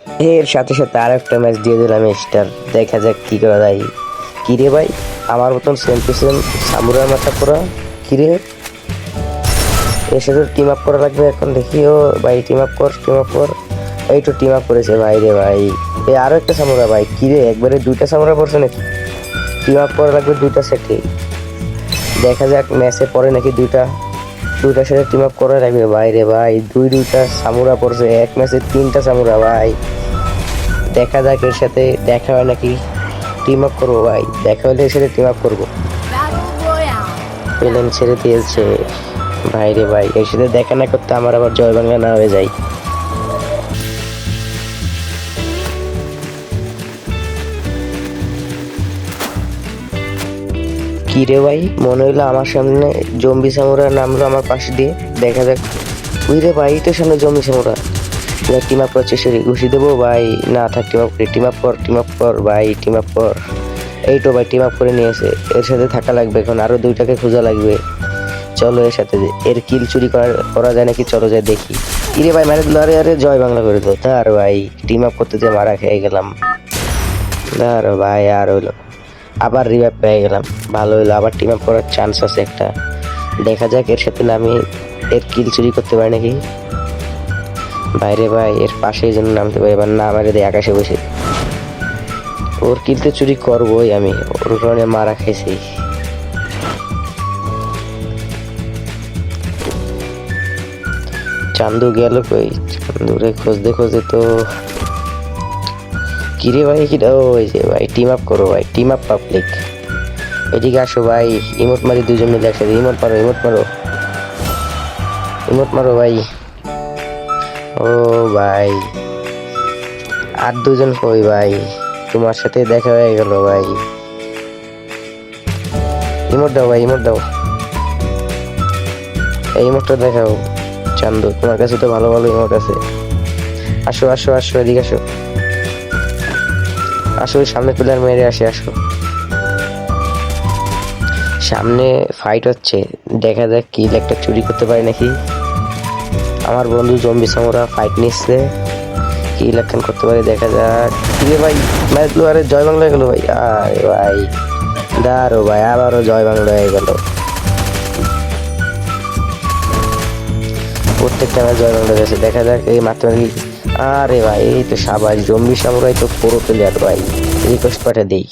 এর সাথে সাথে আর একটা ম্যাচ দিয়ে দিলাম স্টার, দেখা যাক কি করা যায়। কিরে ভাই, আমার মতন সেম টু সেম সামুরার মাথা পড়া। কিরে, এর সাথে টিম আপ করা লাগবে এখন। দেখি ও ভাই, টিম আপ কর। এই তো টিম আপ করেছে ভাই রে ভাই। এই আরো একটা সামুরা ভাই। কিরে, একবারে দুইটা সামুরা পড়ছে নাকি? টিম আপ করা লাগবে দুইটা সেটে। দেখা যাক ম্যাচে পরে নাকি দুইটা সাথে টিম আপ করা লাগবে ভাই রে ভাই। দুইটা সামুরা পড়ছে এক ম্যাচে, 3টা সামুরা ভাই। দেখা যাক এর সাথে দেখা হয় নাকি টিম আপ করবো ভাই। দেখা হলে এর সাথে টিম আপ করবো। প্লেন ছেড়ে দিয়েছে ভাই রে ভাই। এর সাথে দেখা না করতে আমার আবার জয় বাংলা না হয়ে যায়। কি রে ভাই, মনে হইলো আমার সামনে জম্বি সামুরা নামলো আমার পাশে দিয়ে। দেখা যাক। ওই রে ভাই, তো সামনে জম্বি সামুরা। টিম আপ করার চেষ্টা করি, ঘুষি দেবো ভাই। না থাক, টিম আপ কর ভাই, টিম আপ কর। এই তো ভাই, টিম আপ করে নিয়েছে। এর সাথে থাকা লাগবে এখন, আরো দুইটাকে খোঁজা লাগবে। চলো এর সাথে এর কিল চুরি করা যায় নাকি, চলো যাই দেখি। কিরে ভাই, মারে দিল। আরে জয় বাংলা করে দিল। তার ভাই, টিম আপ করতে যে মারা খেয়ে গেলাম। আর ভাই, আর হইলো আবার রিভাইভ পেয়ে গেলাম। ভালো হইলো, আবার টিম আপ করার চান্স আছে একটা। দেখা যাক এর সাথে আমি এর কিল চুরি করতে পারি নাকি। বাইরে ভাই, এর পাশে যেন নামতে পারি। এবার না মারে দেয় আকাশে বসে। ওর কিল তো চুরি করবোই আমি, ওর কারণে মারা খাইছি। চান্দু গেল কই? চান্দুরে খুঁজতে তো। কিরে ভাই, কি ওই যে ভাই, টিম আপ করো ভাই, টিম আপ পাবলিক। এদিকে আসো ভাই, ইমোট মারি দুজন মিলে একসাথে। ইমোট মারো ভাই। ও ভাই, আর দুজন কই ভাই? তোমার সাথে দেখা হয়ে গেল ভাই। ইমোট দাও ভাই, ইমোট দাও। এই ইমোটটা দেখাও চান্দু, তোমার কাছে তো ভালো ইমোট আছে। আসো এদিকে আসো, সামনে প্লেয়ার মেরে আসো। সামনে ফাইট হচ্ছে, দেখা যাক কিল একটা চুরি করতে পারে নাকি। আমার বন্ধু জম্বি সামুরা ফাইট নিচ্ছে, কিল একখান করতে পারে, দেখা যাক। কিরে ভাই, ম্যাচ আরে জয় বাংলা হয়ে গেল ভাই। আরে ভাই, দাঁড়ো ভাই, আবারও জয় বাংলা হয়ে গেল। প্রত্যেকটা ম্যাচ জয় বাংলা গেছে। দেখা যাক এই মাত্র। আরে ভাই, এই তো সাবাস, জম্বি সামুরাই তো পুরো প্লেয়ার ভাই। রিকোয়েস্ট পাঠিয়ে দেই।